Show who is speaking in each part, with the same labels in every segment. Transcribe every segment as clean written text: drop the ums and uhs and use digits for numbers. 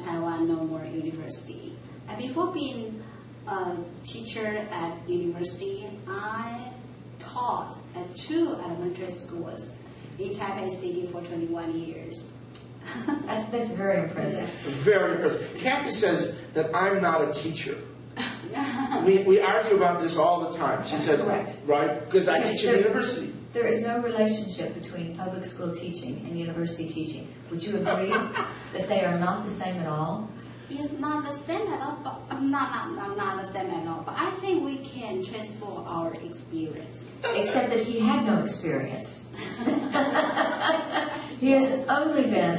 Speaker 1: Taiwan Normal University. And before being a teacher at university, I taught at 2 elementary schools in Taipei City for 21 years.
Speaker 2: That's very impressive.
Speaker 3: Very impressive. Kathy says that I'm not a teacher. We argue about this all the time. She says,
Speaker 2: correct.
Speaker 3: Right? Because I teach at university.
Speaker 2: There is no relationship between public school teaching and university teaching. Would you agree that they are not the same at all?
Speaker 1: It's not the same at all, but not the same at all. But I think we can transfer our experience.
Speaker 2: Except that he had no experience. He has only been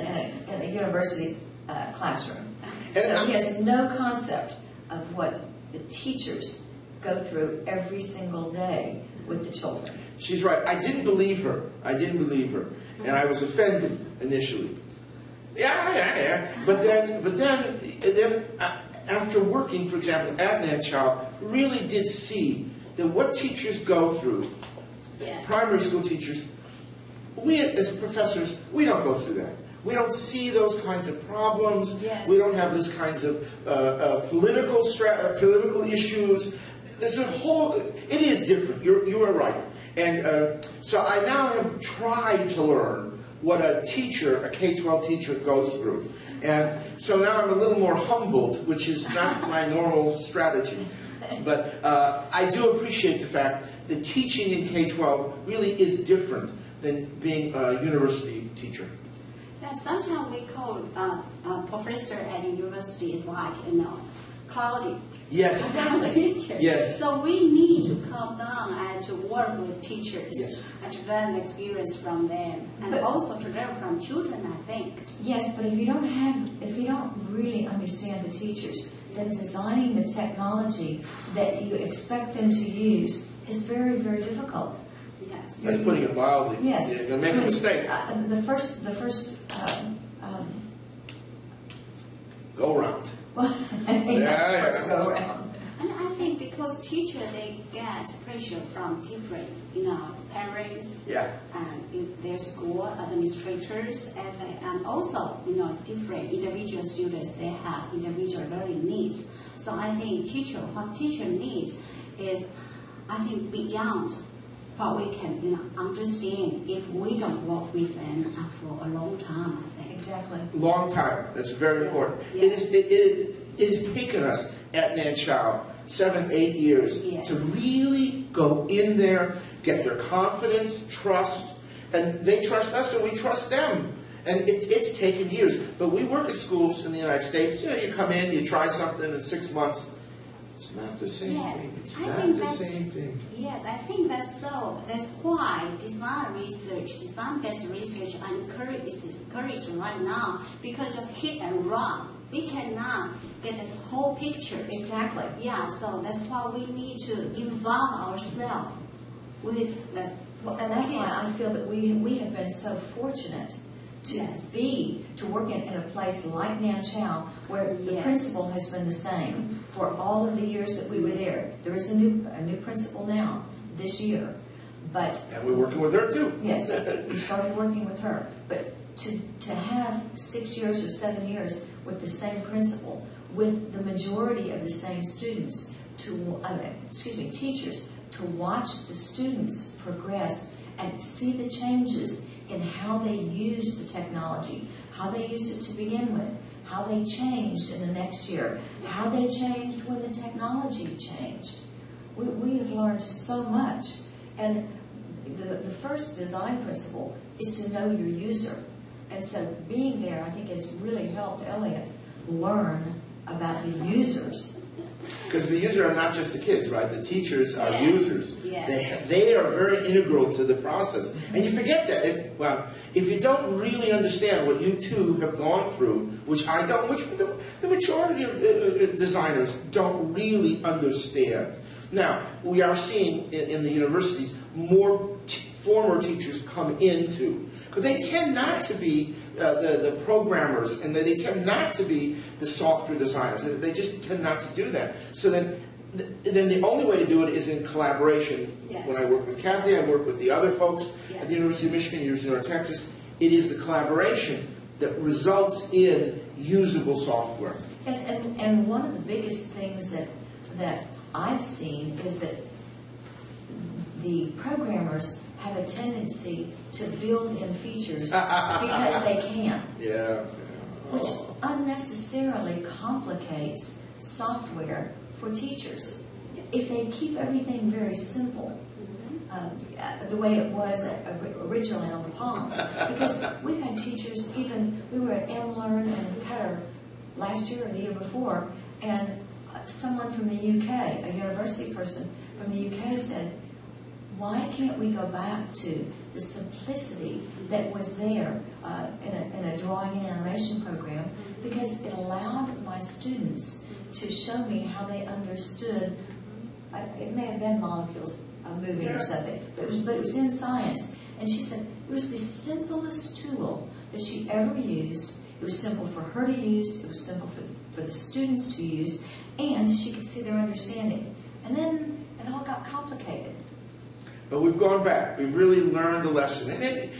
Speaker 2: in a university classroom. So he has no concept of what the teachers go through every single day with the children.
Speaker 3: She's right. I didn't believe her. And I was offended initially. Yeah. But then after working, for example, at Nanchao, really did see that what teachers go through, primary school teachers, we as professors, we don't go through that. We don't see those kinds of problems.
Speaker 1: Yes.
Speaker 3: We don't have those kinds of political issues. There's a whole. It is different. You are right. And so I now have tried to learn what a teacher, a K-12 teacher, goes through. And so now I'm a little more humbled, which is not my normal strategy. But I do appreciate the fact that teaching in K-12 really is different than being a university teacher.
Speaker 1: Yeah, sometimes we call professor at university is like, cloudy.
Speaker 3: Yes.
Speaker 1: Teacher.
Speaker 3: Yes.
Speaker 1: So we need to come down and to work with teachers
Speaker 3: Yes.
Speaker 1: and to learn the experience from them, and also to learn from children, I think.
Speaker 2: Yes, but if you don't really understand the teachers, then designing the technology that you expect them to use is very, very difficult.
Speaker 1: Yes.
Speaker 3: That's putting it mildly.
Speaker 2: Yes.
Speaker 3: You're going to make a mistake.
Speaker 2: The first
Speaker 3: Go around.
Speaker 2: first go around.
Speaker 1: And I think because teachers, they get pressure from different, parents, and their school administrators, and also, different individual students, they have individual learning needs. So I think what teacher needs is, I think, beyond what we can, understand if we don't work with them for a long time, I think.
Speaker 2: Exactly.
Speaker 3: Long time. That's very important.
Speaker 1: Yes.
Speaker 3: It has taken us at Nanchao 7-8 years to really go in there, get their confidence, trust, and they trust us and we trust them. And it's taken years. But we work at schools in the United States. You come in, you try something in 6 months. It's not the same thing. It's not the same thing.
Speaker 1: Yes, I think that's so. That's why design-based research encouraged right now, because just hit and run. We cannot get the whole picture.
Speaker 2: Exactly.
Speaker 1: Yeah, so that's why we need to involve ourselves with the.
Speaker 2: And that's why I feel that we have been so fortunate to work in a place like Nanchao, where the principal has been the same for all of the years that we were there. There is a new principal now this year, and
Speaker 3: we're working with her too.
Speaker 2: Yes, we started working with her. But to have 6 years or 7 years with the same principal, with the majority of the same students, teachers, to watch the students progress and see the changes in how they use the technology, how they used it to begin with, how they changed in the next year, how they changed when the technology changed. We have learned so much. And the first design principle is to know your user. And so being there, I think, has really helped Elliot learn about the users.
Speaker 3: Because the users are not just the kids, right? The teachers are users.
Speaker 1: Yes.
Speaker 3: They are very integral to the process. And you forget that. If you don't really understand what you two have gone through, which I don't, which the majority of designers don't really understand. Now, we are seeing in the universities more former teachers come into, but they tend not to be the programmers, and they tend not to be the software designers. They just tend not to do that. So then the only way to do it is in collaboration.
Speaker 1: Yes.
Speaker 3: When I work with Kathy, I work with the other folks at the University of Michigan, University of North Texas. It is the collaboration that results in usable software.
Speaker 2: Yes, and one of the biggest things that I've seen is that the programmers have a tendency to build in features because they can.
Speaker 3: Yeah.
Speaker 2: Which unnecessarily complicates software for teachers. If they keep everything very simple, the way it was originally on the Palm, because we've had teachers, even we were at MLearn and Cutter last year or the year before, and someone from the UK, a university person from the UK said, why can't we go back to the simplicity that was there in a drawing and animation program, because it allowed my students to show me how they understood, it may have been molecules moving or something, but it was in science. And she said it was the simplest tool that she ever used. It was simple for her to use, it was simple for the students to use, and she could see their understanding. And then it all got complicated.
Speaker 3: But we've gone back. We've really learned a lesson. And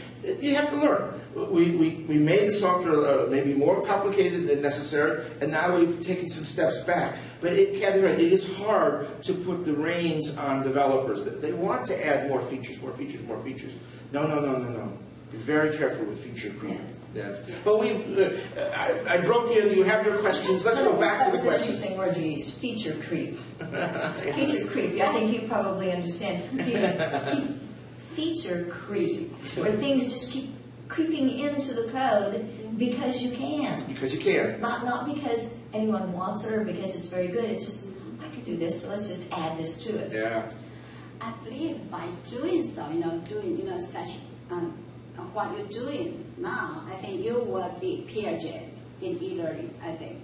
Speaker 3: you have to learn. We made the software maybe more complicated than necessary, and now we've taken some steps back. But Kathy, right, it is hard to put the reins on developers. They want to add more features, more features, more features. No. Be very careful with feature creep. Yes. But I broke in. You have your questions. Let's go back to the questions.
Speaker 2: That was an interesting word you used, feature creep. Feature creep. I think you probably understand. Feature creep, where things just keep creeping into the code because you can.
Speaker 3: Because you can.
Speaker 2: Not because anyone wants it or because it's very good. It's just, I could do this, so let's just add this to it.
Speaker 3: Yeah.
Speaker 1: I believe by doing so, doing such what you're doing now, I think you will be Piaget in e-learning, I think.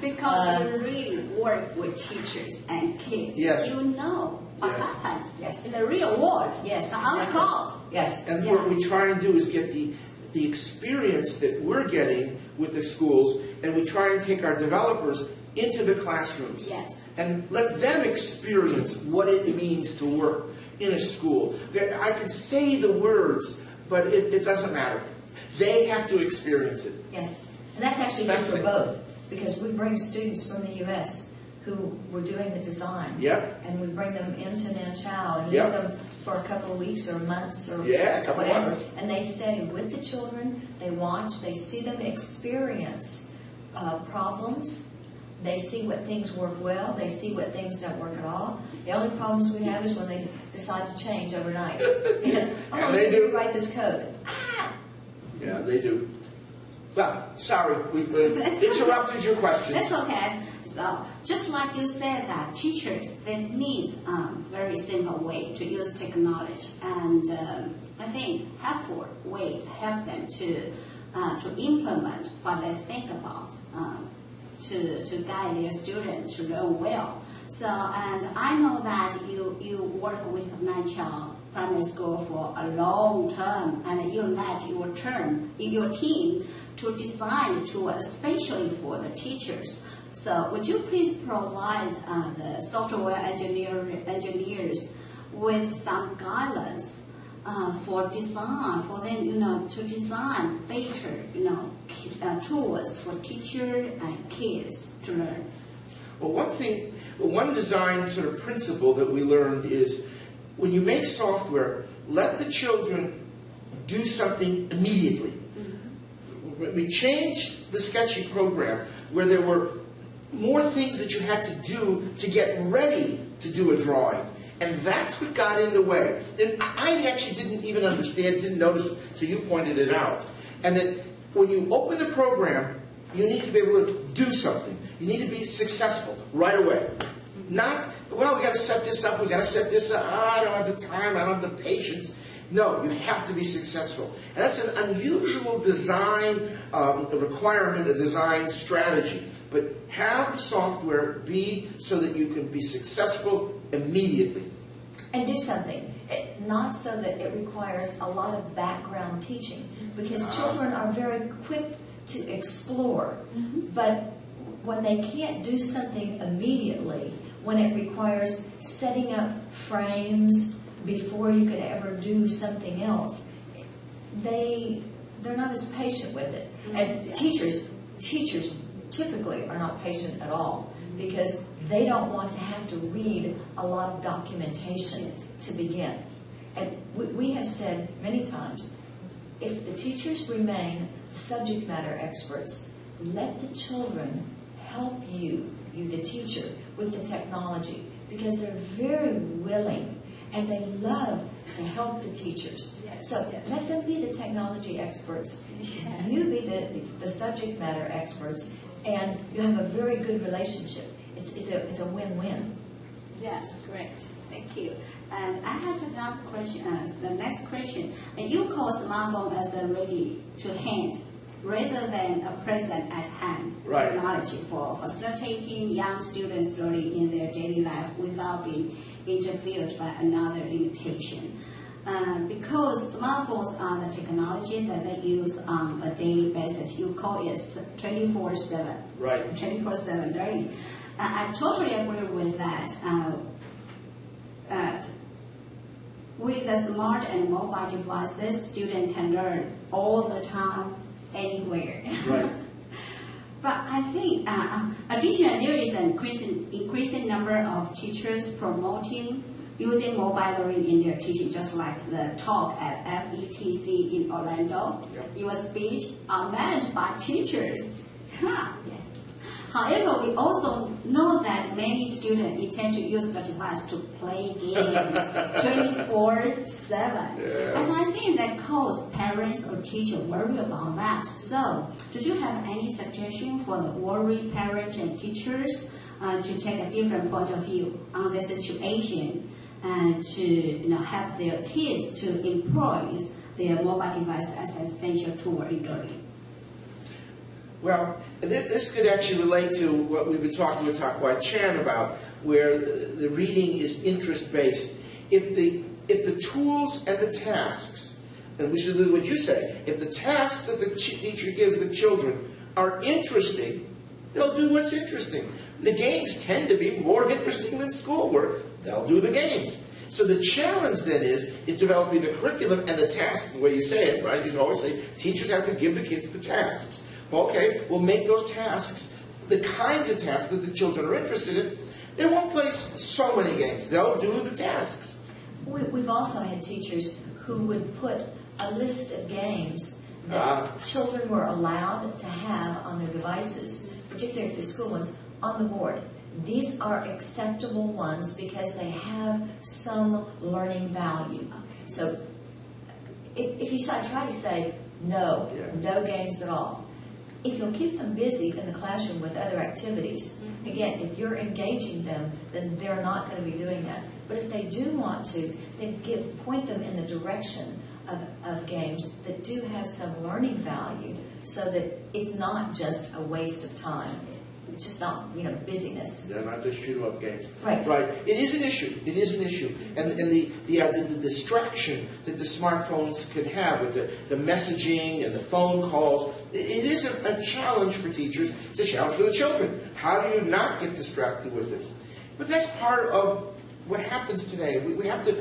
Speaker 1: Because you really work with teachers and kids.
Speaker 3: Yes.
Speaker 1: You know what happened in the real world.
Speaker 2: Yes.
Speaker 1: On the cloud.
Speaker 2: Yes.
Speaker 3: And what we try and do is get the experience that we're getting with the schools, and we try and take our developers into the classrooms.
Speaker 1: Yes.
Speaker 3: And let them experience what it means to work in a school. I can say the words, but it doesn't matter. They have to experience it.
Speaker 2: Yes. And that's actually good for both, because we bring students from the U.S. who were doing the design.
Speaker 3: Yep.
Speaker 2: And we bring them into Nanchao and leave them for a couple of weeks or months or
Speaker 3: a couple
Speaker 2: whatever.
Speaker 3: months.
Speaker 2: And they stay with the children, they watch, they see them experience problems. They see what things work well. They see what things don't work at all. The only problems we have is when they decide to change overnight.
Speaker 3: And they do.
Speaker 2: Write this code.
Speaker 3: Yeah, they do. Well, sorry, we interrupted your question.
Speaker 1: That's okay. So, just like you said that teachers, they need very simple way to use technology. And I think helpful way to help them to implement what they think about. To guide their students to learn well. So, and I know that you work with Nanchao Primary School for a long time, and you let your team to design to especially for the teachers. So, would you please provide the software engineers with some guidelines for design, for them, to design better, tools for teachers and kids to learn?
Speaker 3: Well, one design sort of principle that we learned is when you make software, let the children do something immediately. Mm-hmm. We changed the Sketchy program where there were more things that you had to do to get ready to do a drawing. And that's what got in the way. And I actually didn't even understand, didn't notice, so you pointed it out. And that when you open the program, you need to be able to do something. You need to be successful right away. Not, well, we got to set this up, we got to set this up, I don't have the time, I don't have the patience. No, you have to be successful. And that's an unusual design requirement, a design strategy. But have the software be so that you can be successful immediately.
Speaker 2: And do something. Not so that it requires a lot of background teaching, because children are very quick to explore. Mm-hmm. But when they can't do something immediately, when it requires setting up frames before you could ever do something else, they they're not as patient with it. And teachers typically are not patient at all because they don't want to have to read a lot of documentation to begin. And we have said many times, if the teachers remain subject matter experts, let the children help you, the teacher, with the technology, because they're very willing and they love to help the teachers. So let them be the technology experts. You be the subject matter experts, and you have a very good relationship. It's a win-win.
Speaker 1: Yes, great. Thank you. And I have another question. The next question. You call smartphone as a ready to hand rather than a present at hand technology for facilitating young students learning in their daily life without being interfered by another limitation. Because smartphones are the technology that they use on a daily basis, you call it 24/7.
Speaker 3: Right.
Speaker 1: 24/7 learning. I totally agree with that. With the smart and mobile devices, students can learn all the time, anywhere.
Speaker 3: Right.
Speaker 1: But I think, additionally, there is an increasing number of teachers promoting using mobile learning in their teaching, just like the talk at FETC in Orlando.
Speaker 3: Yep.
Speaker 1: Your speech are meant by teachers. However, we also know that many students intend to use the device to play games 24/7. And I think that causes parents or teachers worry about that. So, do you have any suggestion for the worried parents and teachers to take a different point of view on the situation and to help their kids to employ their mobile device as an essential tool in learning?
Speaker 3: Well, this could actually relate to what we've been talking with Tak-Wai Chan about, where the reading is interest-based. If the tools and the tasks, and which is what you say, if the tasks that the teacher gives the children are interesting, they'll do what's interesting. The games tend to be more interesting than schoolwork. They'll do the games. So the challenge then is developing the curriculum and the tasks, the way you say it, right? You always say teachers have to give the kids the tasks. Okay, we'll make those tasks the kinds of tasks that the children are interested in. They won't play so many games. They'll do the tasks.
Speaker 2: We've also had teachers who would put a list of games that children were allowed to have on their devices, particularly if they're school ones, on the board. These are acceptable ones because they have some learning value. So if you try to say no games at all, if you'll keep them busy in the classroom with other activities, again, if you're engaging them, then they're not going to be doing that. But if they do want to, then point them in the direction of games that do have some learning value so that it's not just a waste of time. It's just not, busyness.
Speaker 3: They're not just shoot-'em-up games.
Speaker 2: Right.
Speaker 3: Right. It is an issue. It is an issue. And the distraction that the smartphones can have with the messaging and the phone calls, it is a challenge for teachers. It's a challenge for the children. How do you not get distracted with it? But that's part of what happens today. We have to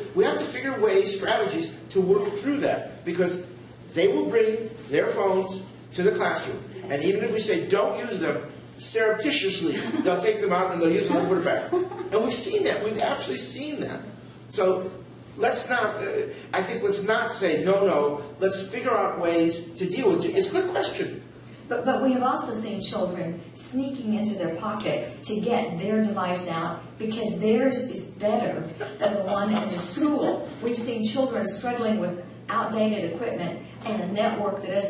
Speaker 3: figure ways, strategies to work through that, because they will bring their phones to the classroom. And even if we say don't use them, surreptitiously, they'll take them out and they'll use them and put it back. And we've seen that. We've actually seen that. So let's not say no. Let's figure out ways to deal with it. It's a good question.
Speaker 2: But we have also seen children sneaking into their pocket to get their device out because theirs is better than the one in the school. We've seen children struggling with outdated equipment and a network that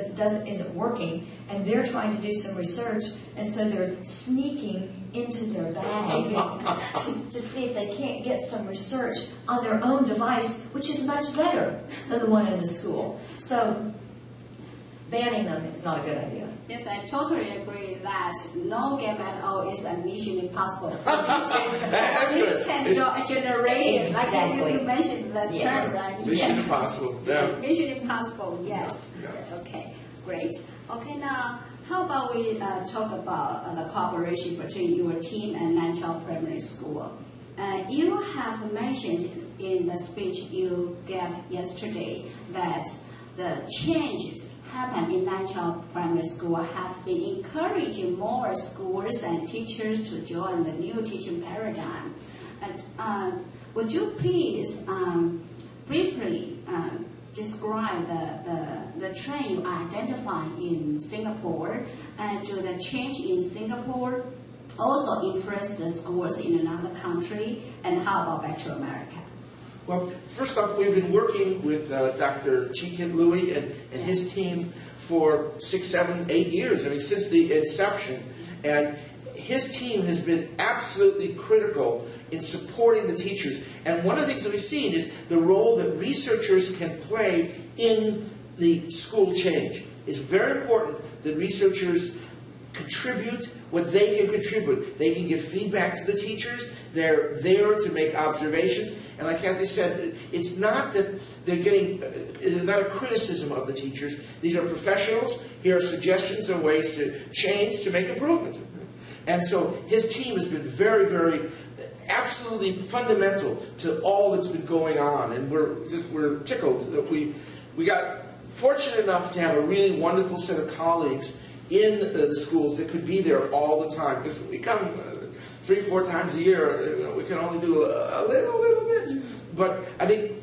Speaker 2: isn't working, and they're trying to do some research, and so they're sneaking into their bag to see if they can't get some research on their own device, which is much better than the one in the school. So banning them is not a good idea.
Speaker 1: Yes, I totally agree that no game at all is a mission impossible for the generation.
Speaker 2: Exactly.
Speaker 1: Like you mentioned that term, right?
Speaker 3: Mission impossible. Yeah.
Speaker 1: Mission impossible, yes. Okay, great. Okay, now how about we talk about the cooperation between your team and Nanchao Primary School. You have mentioned in the speech you gave yesterday that the changes happened in Nanchao Primary School have been encouraging more schools and teachers to join the new teaching paradigm. And, would you please briefly describe the trend you identify in Singapore, and do the change in Singapore also influence the schools in another country, and how about back to America?
Speaker 3: Well, first off, we've been working with Dr. Chi-Kit Louie and his team for 6, 7, 8 years, I mean, since the inception. And his team has been absolutely critical in supporting the teachers. And one of the things that we've seen is the role that researchers can play in the school change. It's very important that researchers contribute what they can contribute. They can give feedback to the teachers. They're there to make observations. And like Kathy said, it's not that they're getting, it's not a criticism of the teachers. These are professionals. Here are suggestions and ways to change, to make improvements. And so his team has been very, very, absolutely fundamental to all that's been going on. And we're tickled that we got fortunate enough to have a really wonderful set of colleagues in the schools that could be there all the time. Because we come 3, 4 times a year, you know, we can only do a little bit. But I think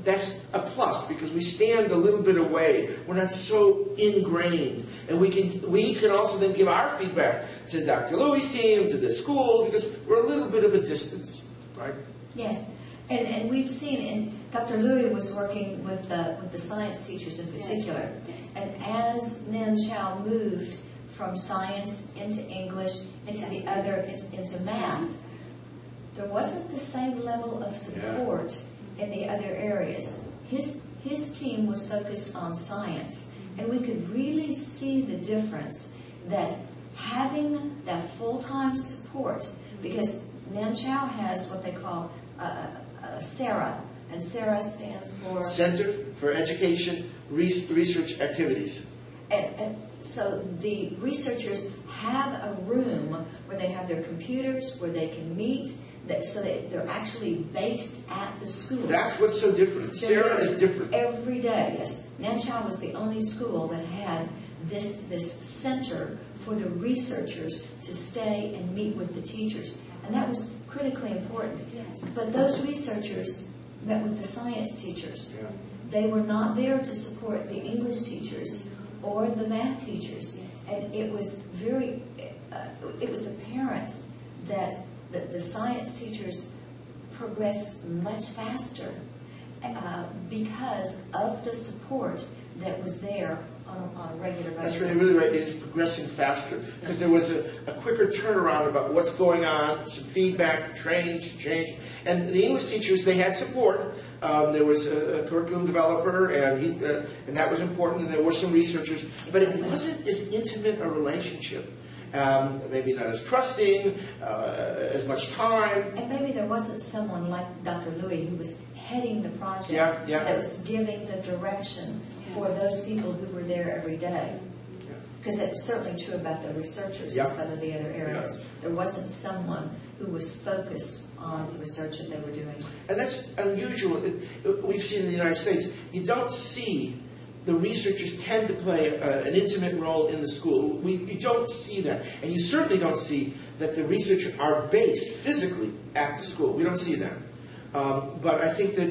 Speaker 3: that's a plus, because we stand a little bit away. We're not so ingrained. And we can also then give our feedback to Dr. Louie's team, to the school, because we're a little bit of a distance, right?
Speaker 2: Yes. And we've seen, and Dr. Louie was working with the science teachers in particular.
Speaker 1: Yes.
Speaker 2: And as Nanchao moved from science into English, into the other, into math, there wasn't the same level of support in the other areas. His team was focused on science, and we could really see the difference that having that full-time support, because Nanchao has what they call SARA, and SARA stands for
Speaker 3: Center for Education Research Activities.
Speaker 2: And so the researchers have a room where they have their computers, where they can meet, so that they're actually based at the school.
Speaker 3: That's what's so different. SARA is different.
Speaker 2: Every day, yes. Nanchao was the only school that had this center for the researchers to stay and meet with the teachers. And that was critically important.
Speaker 1: Yes.
Speaker 2: But those researchers met with the science teachers.
Speaker 3: Yeah.
Speaker 2: They were not there to support the English teachers or the math teachers. And it was it was apparent that the science teachers progressed much faster because of the support that was there on a regular basis.
Speaker 3: That's really right. It is progressing faster because there was a quicker turnaround about what's going on, some feedback, change. And the English teachers, they had support. There was a curriculum developer, and that was important, and there were some researchers. But it wasn't as intimate a relationship. Maybe not as trusting, as much time.
Speaker 2: And maybe there wasn't someone like Dr. Louie who was heading the project that was giving the direction for those people who were there every day. Because it was certainly true about the researchers in some of the other areas. There wasn't someone who was focused on the research that they were doing.
Speaker 3: And that's unusual. We've seen in the United States, you don't see the researchers tend to play an intimate role in the school. You don't see that. And you certainly don't see that the researchers are based physically at the school. We don't see that. But I think that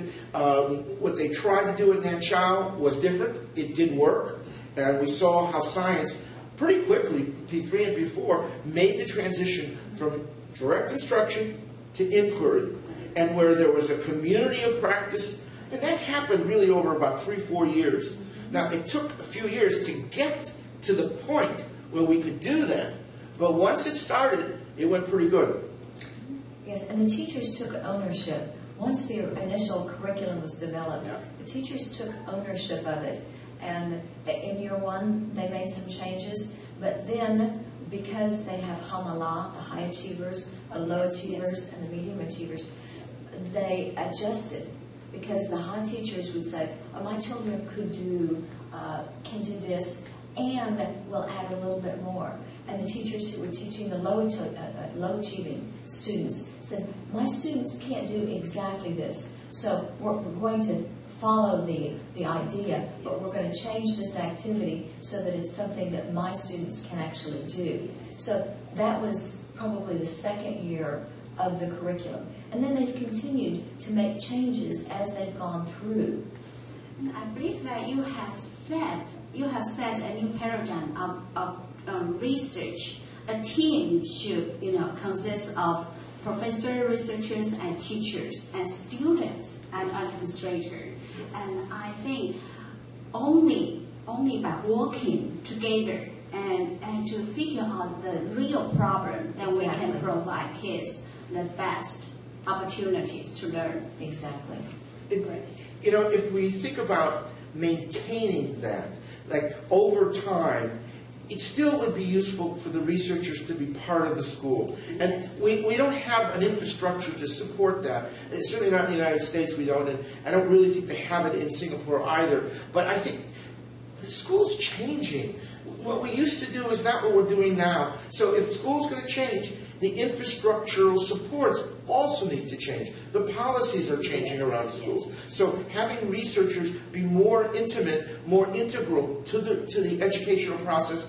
Speaker 3: what they tried to do at Nanchao was different. It did work. And we saw how science pretty quickly, P3 and P4, made the transition from direct instruction to inquiry. And where there was a community of practice. And that happened really over about 3-4 years. Now, it took a few years to get to the point where we could do that. But once it started, it went pretty good.
Speaker 2: Yes, and the teachers took ownership. Once the initial curriculum was developed, the teachers took ownership of it. And in year 1, they made some changes. But then, because they have Hamala, the high achievers, the low achievers, and the medium achievers, they adjusted. Because the high teachers would say, oh, my children can do this, and we'll add a little bit more. And the teachers who were teaching the low achieving students said, my students can't do exactly this, so we're going to follow the idea, but we're going to change this activity so that it's something that my students can actually do. So that was probably the second year of the curriculum. And then they've continued to make changes as they've gone through.
Speaker 1: I believe that you have set a new paradigm of research. A team should, consist of professors, researchers, and teachers, and students, and administrators. And I think only by working together and to figure out the real problem, then we can provide kids the best opportunities to learn.
Speaker 2: Exactly.
Speaker 3: If we think about maintaining that, like over time, it still would be useful for the researchers to be part of the school. And we don't have an infrastructure to support that. It's certainly not in the United States, we don't, and I don't really think they have it in Singapore either. But I think the school's changing. What we used to do is not what we're doing now. So if school's going to change, the infrastructural supports also need to change. The policies are changing around schools. So having researchers be more intimate, more integral to the educational process,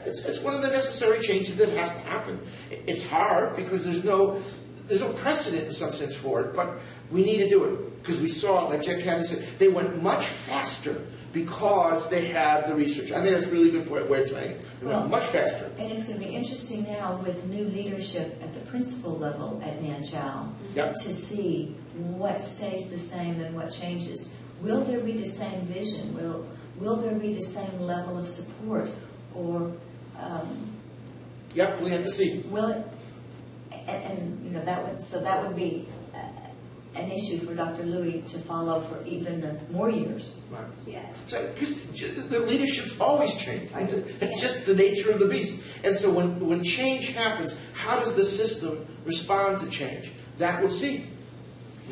Speaker 3: it's one of the necessary changes that has to happen. It's hard because there's no precedent in some sense for it, but we need to do it because we saw, like Cathleen said, they went much faster because they had the research. I think that's a really good way of saying it. They went much faster.
Speaker 2: And it's going to be interesting now with new leadership at the principal level at Nanchao to see what stays the same and what changes. Will there be the same vision? Will there be the same level of support? Or
Speaker 3: we have to see.
Speaker 2: Will it? And that would be an issue for Dr. Louis to follow for even more years.
Speaker 3: Right.
Speaker 1: Yes.
Speaker 3: So, because the leadership's always changed. It's just the nature of the beast. And so when change happens, how does the system respond to change? That we'll see.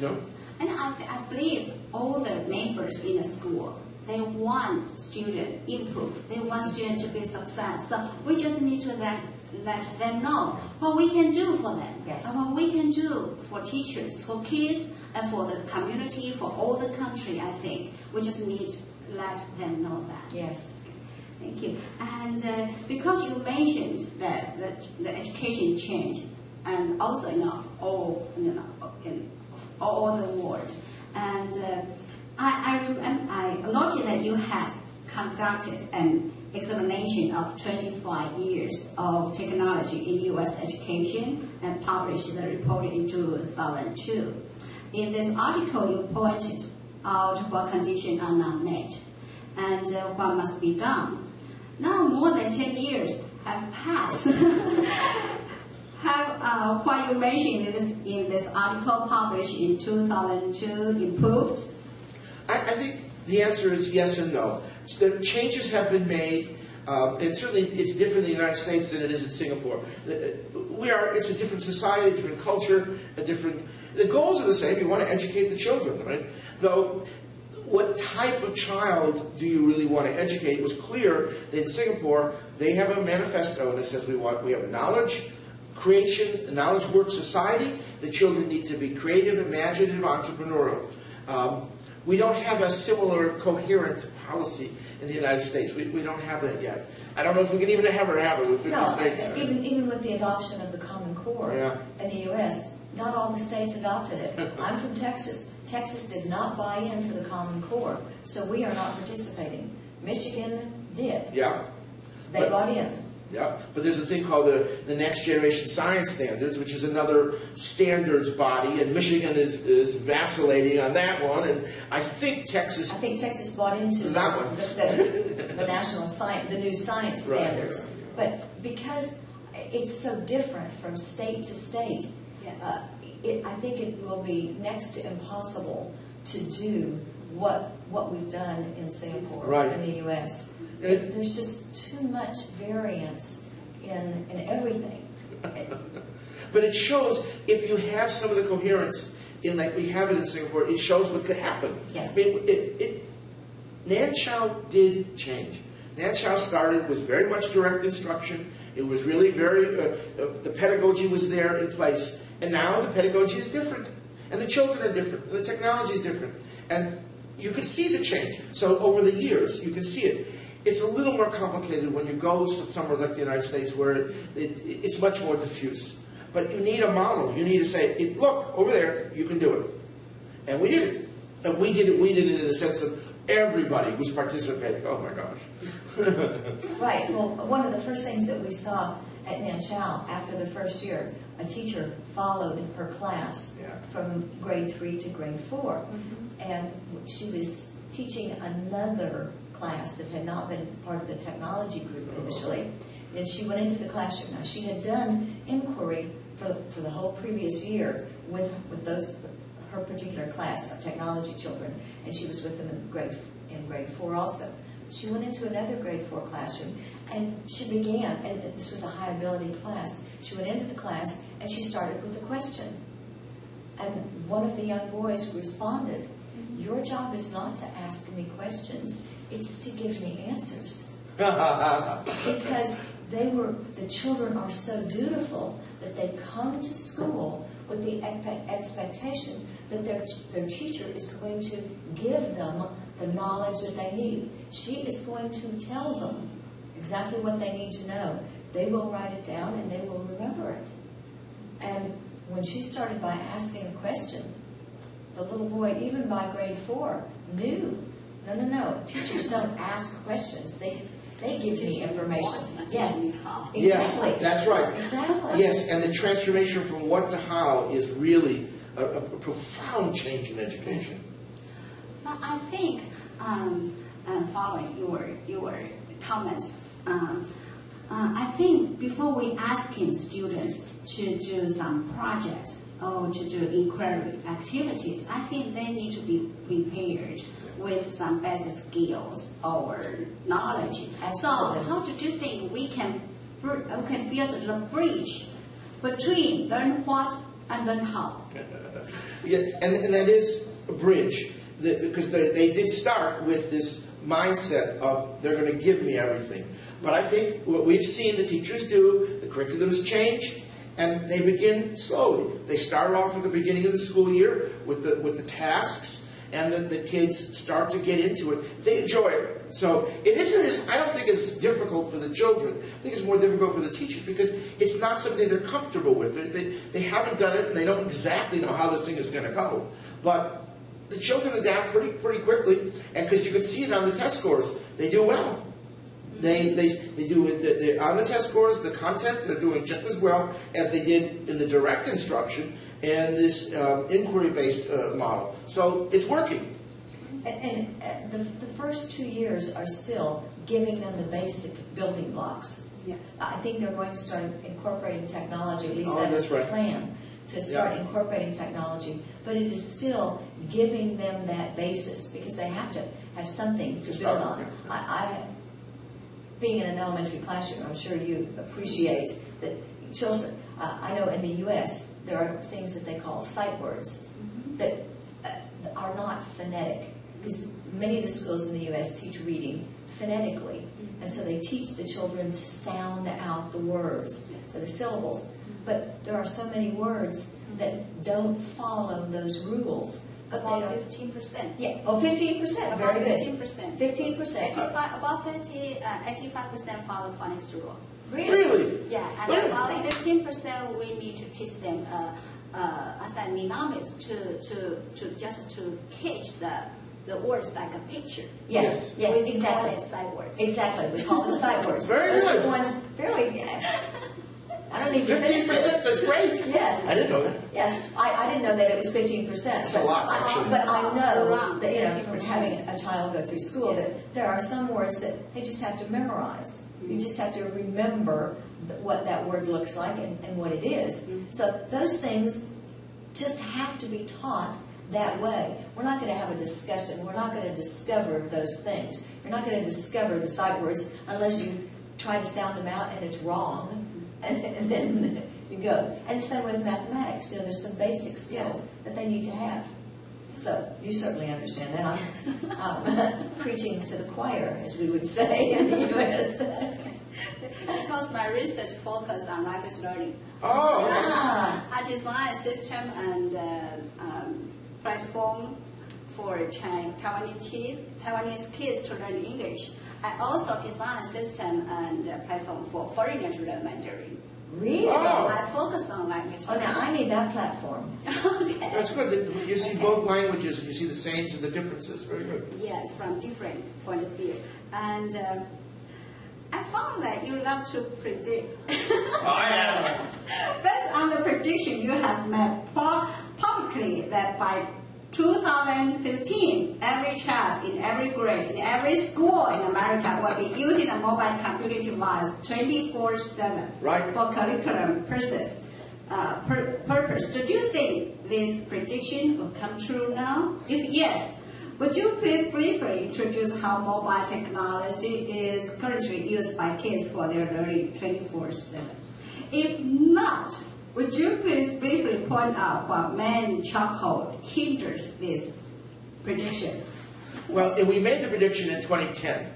Speaker 1: And I believe all the members in the school, they want student improve. They want student to be success. So we just need to let them know what we can do for them, and what we can do for teachers, for kids, and for the community, for all the country. I think we just need to let them know that.
Speaker 2: Yes.
Speaker 1: Thank you. And because you mentioned that the education change, and also in all the world, and I noted that you had conducted an examination of 25 years of technology in U.S. education and published the report in 2002. In this article, you pointed out what conditions are not met and what must be done. Now, more than 10 years have passed. Have what you mentioned in this article published in 2002 improved?
Speaker 3: I think the answer is yes and no. The changes have been made, and certainly it's different in the United States than it is in Singapore. It's a different society, a different culture, the goals are the same. You want to educate the children, right? Though, what type of child do you really want to educate? It was clear that in Singapore, they have a manifesto that says we have a knowledge creation, a knowledge work society. The children need to be creative, imaginative, entrepreneurial. We don't have a similar coherent policy in the United States. We don't have that yet. I don't know if we can even have it with 50 states.
Speaker 2: Even with the adoption of the Common Core in the U.S., not all the states adopted it. I'm from Texas. Texas did not buy into the Common Core, so we are not participating. Michigan did.
Speaker 3: Yeah.
Speaker 2: They bought in.
Speaker 3: Yeah, but there's a thing called the Next Generation Science Standards, which is another standards body, and Michigan is vacillating on that one, and I think Texas
Speaker 2: bought into
Speaker 3: that one.
Speaker 2: the national science, the new science standards.
Speaker 3: Right.
Speaker 2: But because it's so different from state to state, I think it will be next to impossible to do what we've done in Singapore and the U.S. There's just too much variance in everything.
Speaker 3: But it shows, if you have some of the coherence in like we have it in Singapore, it shows what could happen.
Speaker 2: Yes.
Speaker 3: I mean, Nanchao did change. Nanchao was very much direct instruction. It was really the pedagogy was there in place. And now the pedagogy is different. And the children are different. And the technology is different. And you can see the change. So over the years, you can see it. It's a little more complicated when you go somewhere like the United States where it's much more diffuse. But you need a model. You need to say, look, over there, you can do it. And we did it. And we did it in the sense of everybody was participating. Oh my gosh.
Speaker 2: Right. Well, one of the first things that we saw at Nanchow after the first year, a teacher followed her class from grade 3 to grade 4. And she was teaching another class that had not been part of the technology group initially. And she went into the classroom. Now, she had done inquiry for the whole previous year with her particular class of technology children, and she was with them in grade 4 also. She went into another grade 4 classroom, and she began, and this was a high ability class, she went into the class and she started with a question. And one of the young boys responded, "Your job is not to ask me questions, it's to give me answers." Because the children are so dutiful that they come to school with the expectation that their teacher is going to give them the knowledge that they need. She is going to tell them exactly what they need to know. They will write it down and they will remember it. And when she started by asking a question, the little boy, even by grade 4, knew, no, teachers don't ask questions. They give me information. Yes, exactly.
Speaker 3: Yes, that's right.
Speaker 2: Exactly.
Speaker 3: Yes, and the transformation from what to how is really a profound change in education.
Speaker 1: But I think, following your comments, I think before we asking students to do some project or to do inquiry activities, I think they need to be prepared with some basic skills or knowledge.
Speaker 2: Absolutely.
Speaker 1: So how do you think we can build the bridge between learn what and learn how?
Speaker 3: Yeah, and that is a bridge, because they did start with this mindset of they're going to give me everything. But I think what we've seen the teachers do, the curriculums change, and they begin slowly. They start off at the beginning of the school year with the tasks, and then the kids start to get into it. They enjoy it. So it isn't I don't think it's difficult for the children. I think it's more difficult for the teachers because it's not something they're comfortable with. They haven't done it, and they don't exactly know how this thing is going to go. But the children adapt pretty quickly, and because you can see it on the test scores, they do well. They do it on the test scores, the content, they're doing just as well as they did in the direct instruction and this inquiry-based model. So it's working.
Speaker 2: And the first 2 years are still giving them the basic building blocks.
Speaker 1: Yes.
Speaker 2: I think they're going to start incorporating technology, at least
Speaker 3: that's
Speaker 2: the
Speaker 3: right.
Speaker 2: plan, to start incorporating technology. But it is still giving them that basis because they have to have something to build on. Being in an elementary classroom, I'm sure you appreciate that children, I know in the U.S., there are things that they call sight words that are not phonetic. Because many of the schools in the U.S. teach reading phonetically. And so they teach the children to sound out the words, the syllables. But there are so many words that don't follow those rules.
Speaker 1: About 15%.
Speaker 2: Yeah, 15%. Very good.
Speaker 1: 15%.
Speaker 2: 15%.
Speaker 1: About 85% follow phonics rule.
Speaker 2: Really?
Speaker 1: Yeah, and about 15% we need to teach them as a mnemonics to catch the words like a picture.
Speaker 2: Yes,
Speaker 1: we
Speaker 2: exactly.
Speaker 1: Call it sight words.
Speaker 2: Exactly, we call them sight words.
Speaker 3: Very
Speaker 2: Those
Speaker 3: good.
Speaker 2: are the ones, very. I don't even
Speaker 3: 15%, that's great.
Speaker 2: Yes.
Speaker 3: I didn't know that.
Speaker 2: Yes, I didn't know that it was 15%.
Speaker 3: That's a lot, actually.
Speaker 2: But I know that,
Speaker 1: 15%.
Speaker 2: from having a child go through school, that there are some words that they just have to memorize. You just have to remember what that word looks like and what it is. So those things just have to be taught that way. We're not going to have a discussion. We're not going to discover those things. You're not going to discover the sight words unless you try to sound them out and it's wrong. And then you go. And the same with mathematics. There's some basic skills that they need to have. So you certainly understand that. I'm preaching to the choir, as we would say in the U.S.
Speaker 1: Because my research focus on language learning.
Speaker 3: Oh, okay.
Speaker 1: I design a system and platform for Taiwanese kids to learn English. I also designed a system and a platform for foreigners to learn Mandarin.
Speaker 2: Really?
Speaker 1: So I focus on language.
Speaker 2: Oh, now I need that platform.
Speaker 1: Okay.
Speaker 3: That's good. You see both languages, and you see the sames and the differences. Very good.
Speaker 1: Yes, from different point of view. And I found that you love to predict.
Speaker 3: I am.
Speaker 1: Based on the prediction you have made publicly that by 2015, every child in every grade, in every school in America will be using a mobile computing device 24/7
Speaker 3: right.
Speaker 1: for curriculum purpose. Do you think this prediction will come true now? If yes, would you please briefly introduce how mobile technology is currently used by kids for their learning 24/7? If not, would you please briefly point out what main chokehold hindered these predictions?
Speaker 3: Well, we made the prediction in 2010,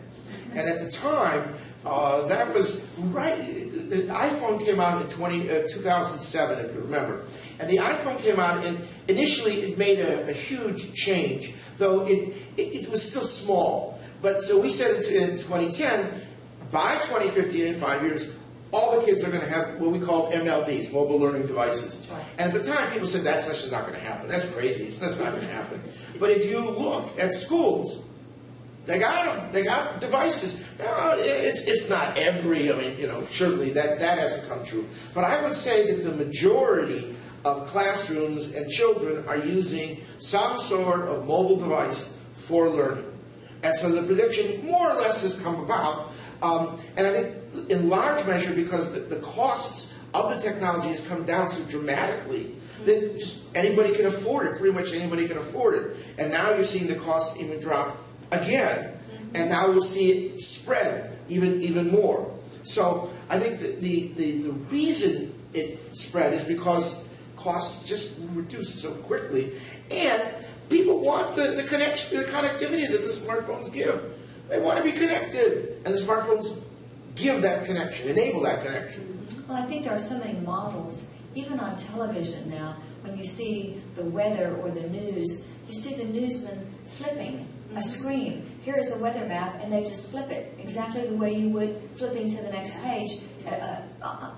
Speaker 3: and at the time, that was right. The iPhone came out in 2007, if you remember. And the iPhone came out, and initially it made a huge change, though it was still small. But so we said in 2010, by 2015, in 5 years, all the kids are going to have what we call MLDs, mobile learning devices.
Speaker 2: Right.
Speaker 3: And at the time, people said, that's just not going to happen. That's crazy. That's not going to happen. But if you look at schools, they got them. They got devices. No, it's not every, certainly that hasn't come true. But I would say that the majority of classrooms and children are using some sort of mobile device for learning. And so the prediction more or less has come about. And I think in large measure because the costs of the technology has come down so dramatically that just anybody can afford it. Pretty much anybody can afford it. And now you're seeing the costs even drop again. And now we'll see it spread even more. So I think that the reason it spread is because costs just reduced so quickly. And people want the connection, the connectivity that the smartphones give. They want to be connected. And the smartphones give that connection, enable that connection.
Speaker 2: Well, I think there are so many models, even on television now, when you see the weather or the news, you see the newsman flipping a screen. Here is a weather map, and they just flip it exactly the way you would flipping to the next page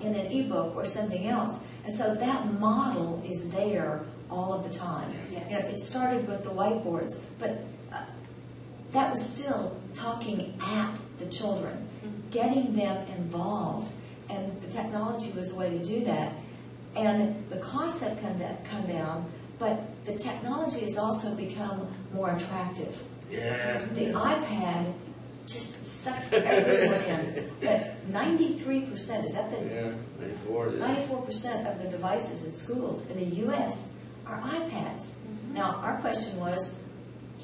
Speaker 2: in an ebook or something else. And so that model is there all of the time.
Speaker 1: Yes.
Speaker 2: It started with the whiteboards, but that was still talking at the children, getting them involved, and the technology was a way to do that. And the costs have come down, but the technology has also become more attractive.
Speaker 3: Yeah.
Speaker 2: The iPad just sucked everyone in. But 93%, is that the...
Speaker 3: Yeah, 94.
Speaker 2: 94% of the devices at schools in the U.S. are iPads. Now, our question was,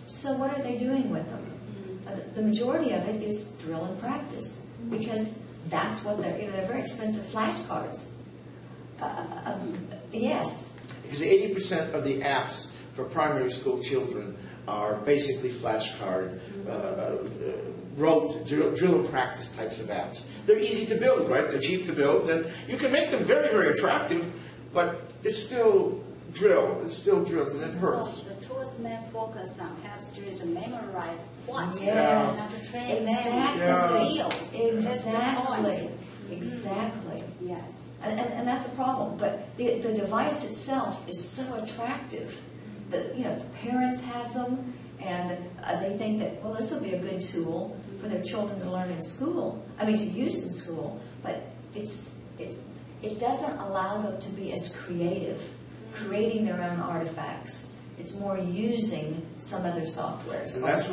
Speaker 2: so what are they doing with them? The majority of it is drill and practice, because that's what they're very expensive flashcards. Yes.
Speaker 3: Because 80% of the apps for primary school children are basically flashcard, drill and practice types of apps. They're easy to build, right? They're cheap to build, and you can make them very, very attractive, but it's still drill. It's still drills, and it hurts.
Speaker 1: So the tools may focus on help students to memorize what,
Speaker 2: yes.
Speaker 1: not to train
Speaker 2: Exactly.
Speaker 1: them skills.
Speaker 2: Exactly. Exactly.
Speaker 1: Yes.
Speaker 2: And that's a problem. But the device itself is so attractive that the parents have them, and they think that, well, this will be a good tool for their children to learn in school. To use in school. But it doesn't allow them to be as creative, creating their own artifacts. It's more using some other software.
Speaker 3: And that's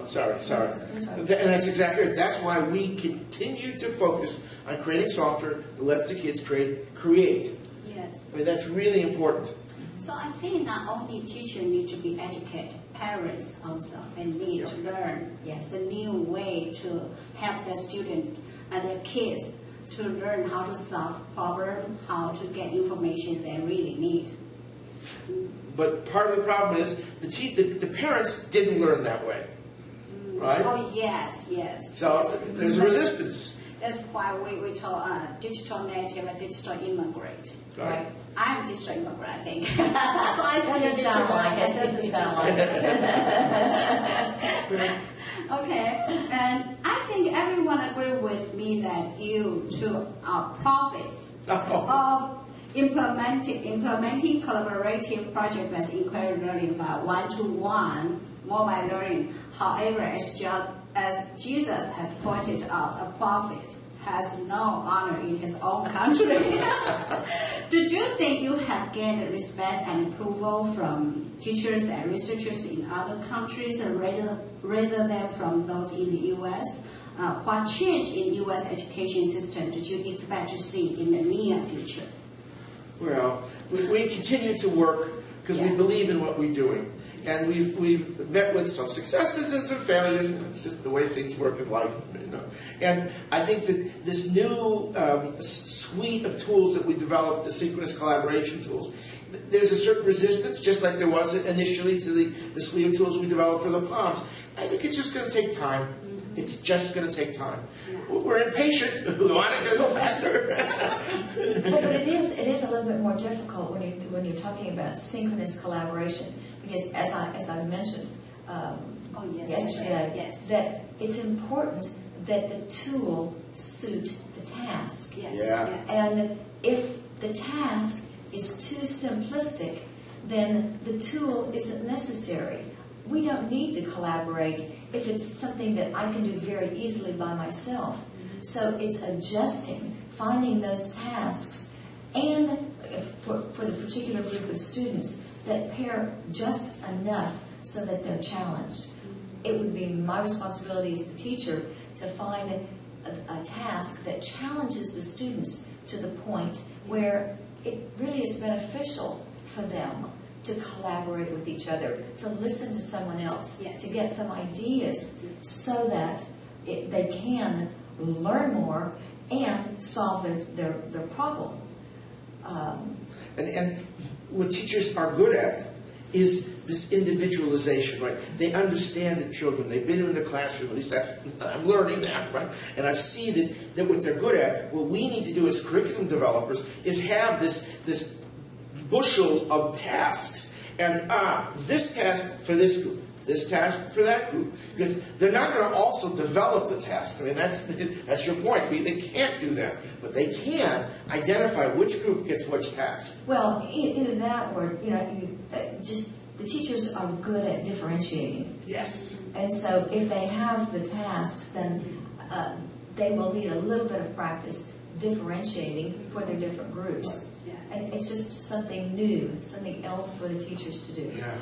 Speaker 3: sorry. And that's exactly it. That's why we continue to focus on creating software that lets the kids create.
Speaker 1: Yes.
Speaker 3: That's really important.
Speaker 1: So I think not only teachers need to be educated, parents also, and need to learn the new way to help their students and their kids to learn how to solve problems, how to get information they really need.
Speaker 3: But part of the problem is the parents didn't learn that way, right?
Speaker 1: Oh, yes.
Speaker 3: So there's a resistance.
Speaker 1: That's why we call digital native and digital immigrant.
Speaker 3: Right.
Speaker 1: I'm digital immigrant, I think. That's why I
Speaker 2: Doesn't sound like it. Doesn't sound like it.
Speaker 1: Okay, and I think everyone agree with me that you two are prophets of implementing collaborative project-based inquiry learning by one-to-one mobile learning. However, as Jesus has pointed out, a prophet has no honor in his own country. Did you think you have gained respect and approval from teachers and researchers in other countries rather than from those in the U.S.? What change in U.S. education system did you expect to see in the near future?
Speaker 3: Well, we continue to work because we believe in what we're doing. And we've met with some successes and some failures. It's just the way things work in life, you know. And I think that this new suite of tools that we developed, the synchronous collaboration tools, there's a certain resistance, just like there was initially to the suite of tools we developed for the POMs. I think it's just going to take time. It's just going to take time. We're impatient. We want it to go faster.
Speaker 2: But it is a little bit more difficult when you're talking about synchronous collaboration. Because as I mentioned yesterday, that it's important that the tool suit the task. And if the task is too simplistic, then the tool isn't necessary. We don't need to collaborate if it's something that I can do very easily by myself. So it's adjusting, finding those tasks, and for the particular group of students that pair just enough so that they're challenged. It would be my responsibility as the teacher to find a task that challenges the students to the point where it really is beneficial for them to collaborate with each other, to listen to someone else, to get some ideas so that they can learn more and solve their problem.
Speaker 3: And what teachers are good at is this individualization, right? They understand the children. They've been in the classroom. At least I'm learning that, right? And I see that what they're good at, what we need to do as curriculum developers is have this bushel of tasks. And this task for this group, this task for that group. Because they're not going to also develop the task. I mean, that's your point. They can't do that. But they can identify which group gets which task.
Speaker 2: Well, either that or, just the teachers are good at differentiating.
Speaker 3: Yes.
Speaker 2: And so if they have the tasks, then they will need a little bit of practice differentiating for their different groups. Yeah. And it's just something new, something else for the teachers to do.
Speaker 3: Yeah.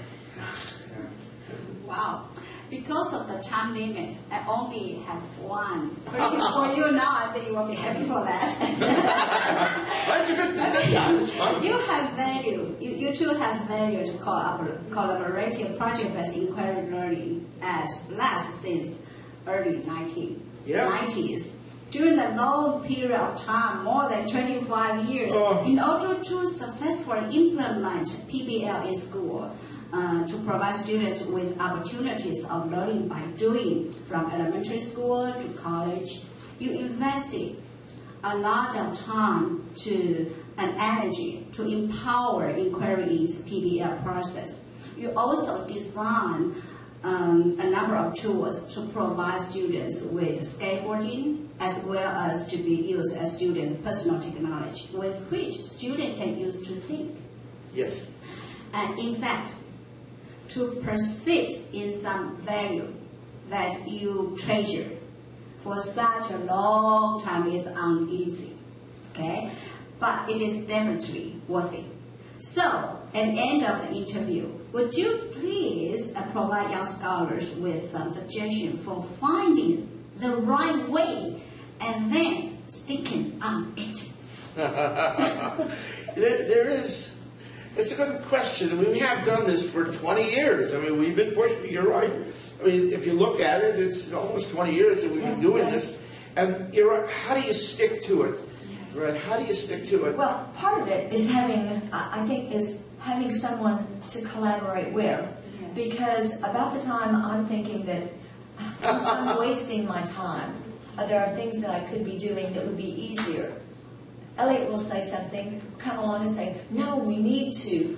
Speaker 1: Wow. Because of the time limit, I only have one question for you now. I think you will be happy for that.
Speaker 3: That's a good thing. Yeah, it's fun.
Speaker 1: You have value. You two have valued collaborative project-based inquiry learning at last since early 1990s. During the long period of time, more than 25 years, in order to successfully implement PBL in school, to provide students with opportunities of learning by doing, from elementary school to college, you invested a lot of time and energy to empower inquiry's PBL process. You also design a number of tools to provide students with scaffolding, as well as to be used as students' personal technology, with which students can use to think.
Speaker 3: Yes.
Speaker 1: And in fact, to persist in some value that you treasure for such a long time is uneasy, okay? But it is definitely worth it. So, at the end of the interview, would you please provide young scholars with some suggestions for finding the right way and then sticking on it?
Speaker 3: There is. It's a good question. We have done this for 20 years. I mean, we've been pushing. You're right. I mean, if you look at it, it's almost 20 years that we've been doing this. And you're right. How do you stick to it? Right? How do you stick to it?
Speaker 2: Well, part of it is having someone to collaborate with. Because about the time I'm thinking that I'm wasting my time, There are things that I could be doing that would be easier. Elliot will say something, come along and say, no, we need to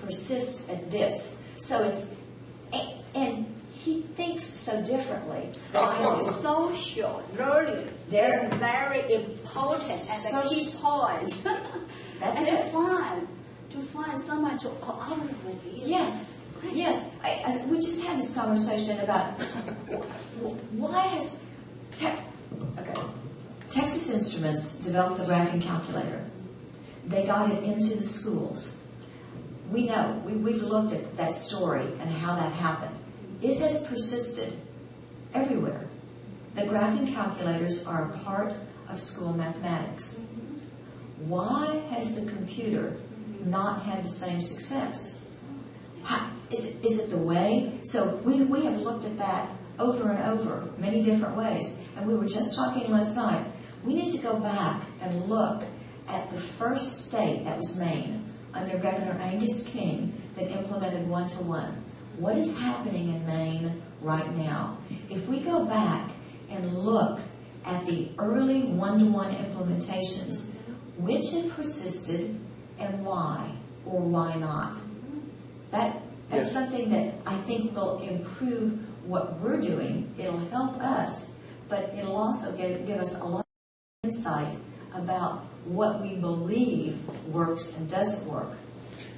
Speaker 2: persist at this. So it's, and he thinks so differently.
Speaker 1: Social learning is very important and a key point.
Speaker 2: That's
Speaker 1: and
Speaker 2: it.
Speaker 1: To find someone to cooperate with you.
Speaker 2: Yes, yes. We just had this conversation about why has Texas Instruments developed the graphing calculator. They got it into the schools. We know, we've looked at that story and how that happened. It has persisted everywhere. The graphing calculators are a part of school mathematics. Why has the computer not had the same success? Is it the way? So we have looked at that over and over, many different ways. And we were just talking last night. We need to go back and look at the first state, that was Maine, under Governor Angus King, that implemented one-to-one. What is happening in Maine right now? If we go back and look at the early one-to-one implementations, which have persisted and why or why not? That's something that I think will improve what we're doing. It'll help us, but it'll also give us a lot of insight about what we believe works and doesn't work.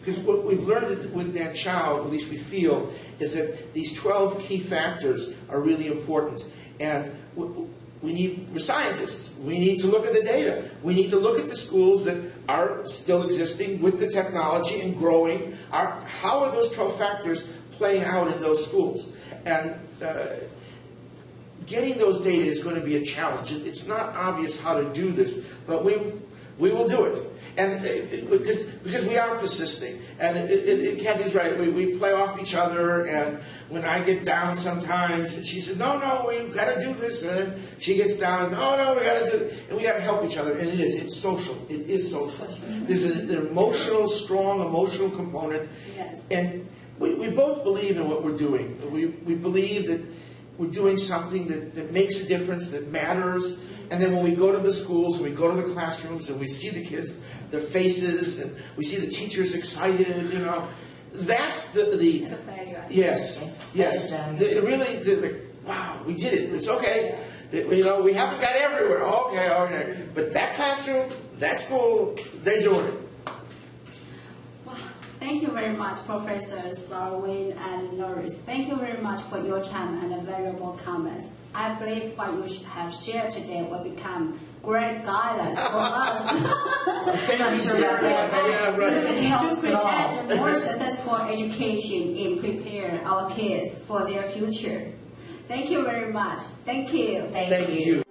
Speaker 3: Because what we've learned with that child, at least we feel, is that these 12 key factors are really important. And we're scientists. We need to look at the data. We need to look at the schools that are still existing with the technology and growing. How are those 12 factors playing out in those schools? And getting those data is going to be a challenge. It's not obvious how to do this, but we will do it. And because we are persisting. And Kathy's right, we play off each other, and when I get down sometimes, she says, no, we've got to do this, and then she gets down, no, we got to do it. And we got to help each other, and it's social. It is social. There's an emotional, strong emotional component.
Speaker 1: Yes.
Speaker 3: And we both believe in what we're doing. We believe that we're doing something that makes a difference, that matters. And then when we go to the schools, and we go to the classrooms, and we see the kids, their faces, and we see the teachers excited, that's the
Speaker 1: It's a failure.
Speaker 3: yes. Wow, we did it. It's okay. We haven't got everywhere. Okay. But that classroom, that school, they're doing it.
Speaker 1: Thank you very much, Professor Soloway and Norris. Thank you very much for your time and valuable comments. I believe what you have shared today will become great guidance for us.
Speaker 3: Thank you. Yeah, right.
Speaker 1: It helps to prepare more successful education and prepare our kids for their future. Thank you very much. Thank you.
Speaker 3: Thank you.